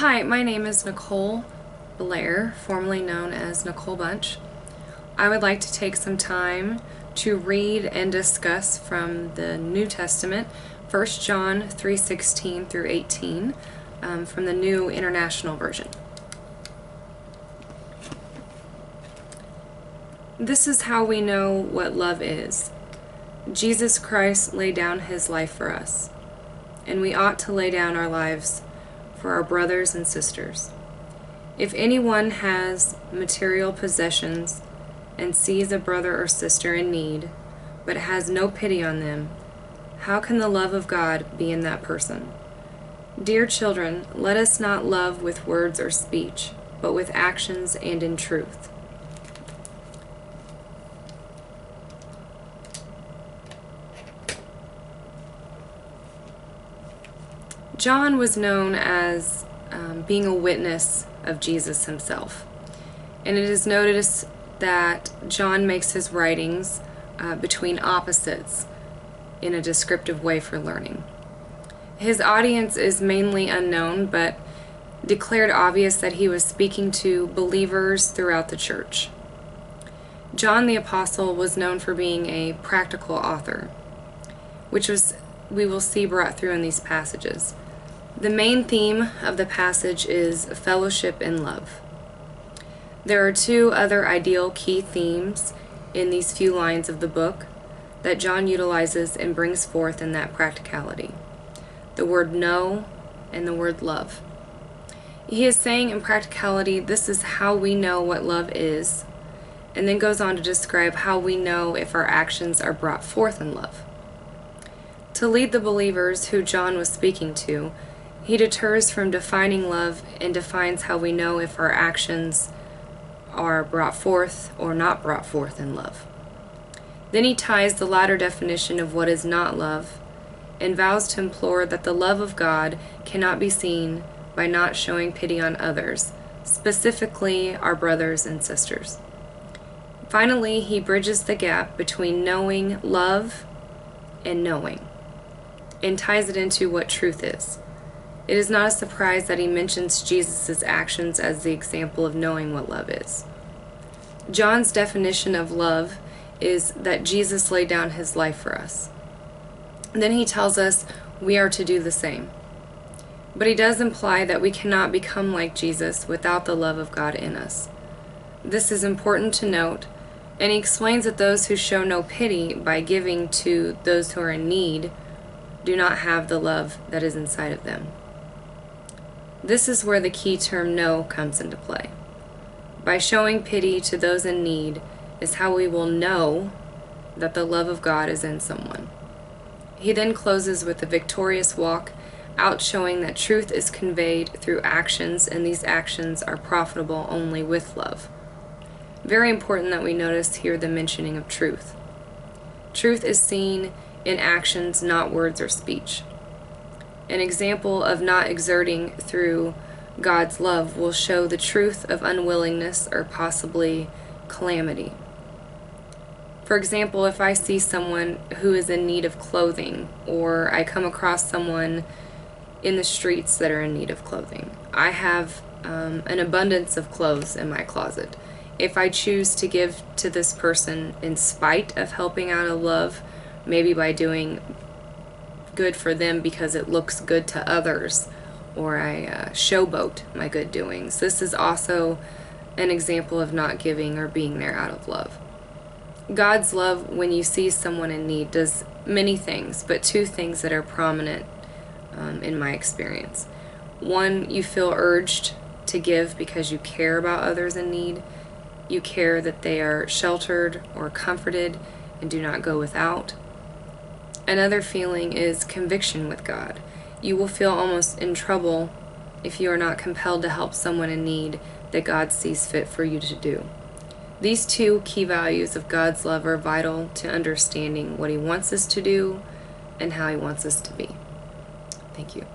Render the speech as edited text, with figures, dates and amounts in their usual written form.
Hi, my name is Nicole Blair, formerly known as Nicole Bunch. I would like to take some time to read and discuss from the New Testament, 1 John 3:16 through 18, from the New International Version. This is how we know what love is. Jesus Christ laid down his life for us, and we ought to lay down our lives for our brothers and sisters. If anyone has material possessions and sees a brother or sister in need, but has no pity on them, how can the love of God be in that person? Dear children, let us not love with words or speech, but with actions and in truth. John was known as being a witness of Jesus himself. And it is noticed that John makes his writings between opposites in a descriptive way for learning. His audience is mainly unknown, but declared obvious that he was speaking to believers throughout the church. John the Apostle was known for being a practical author, which we will see brought through in these passages. The main theme of the passage is fellowship and love. There are two other ideal key themes in these few lines of the book that John utilizes and brings forth in that practicality: the word know and the word love. He is saying in practicality, this is how we know what love is, and then goes on to describe how we know if our actions are brought forth in love. To lead the believers who John was speaking to, he deters from defining love and defines how we know if our actions are brought forth or not brought forth in love. Then he ties the latter definition of what is not love and vows to implore that the love of God cannot be seen by not showing pity on others, specifically our brothers and sisters. Finally, he bridges the gap between knowing love and knowing, and ties it into what truth is. It is not a surprise that he mentions Jesus' actions as the example of knowing what love is. John's definition of love is that Jesus laid down his life for us. Then he tells us we are to do the same. But he does imply that we cannot become like Jesus without the love of God in us. This is important to note, and he explains that those who show no pity by giving to those who are in need do not have the love that is inside of them. This is where the key term know comes into play. By showing pity to those in need is how we will know that the love of God is in someone. He then closes with a victorious walk out, showing that truth is conveyed through actions, and these actions are profitable only with love. Very important that we notice here the mentioning of truth. Truth is seen in actions, not words or speech. An example of not exerting through God's love will show the truth of unwillingness or possibly calamity. For example, if I see someone who is in need of clothing, or I come across someone in the streets that are in need of clothing, I have an abundance of clothes in my closet. If I choose to give to this person in spite of helping out of love, maybe by doing good for them because it looks good to others, or I showboat my good doings, this is also an example of not giving or being there out of love. God's love, when you see someone in need, does many things, but two things that are prominent in my experience. One, you feel urged to give because you care about others in need. You care that they are sheltered or comforted and do not go without. Another feeling is conviction with God. You will feel almost in trouble if you are not compelled to help someone in need that God sees fit for you to do. These two key values of God's love are vital to understanding what he wants us to do and how he wants us to be. Thank you.